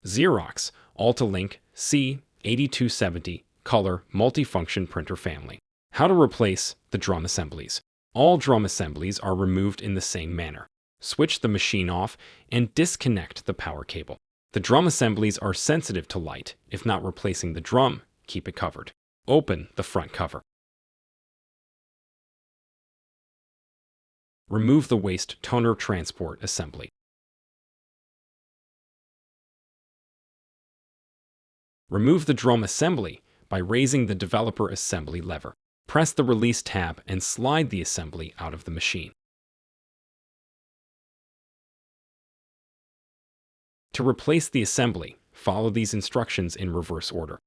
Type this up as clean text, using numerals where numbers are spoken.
Xerox AltaLink C8270 color multifunction printer family. How to replace the drum assemblies. All drum assemblies are removed in the same manner. Switch the machine off and disconnect the power cable. The drum assemblies are sensitive to light. If not replacing the drum, keep it covered. Open the front cover. Remove the waste toner transport assembly. Remove the drum assembly by raising the developer assembly lever. Press the release tab and slide the assembly out of the machine. To replace the assembly, follow these instructions in reverse order.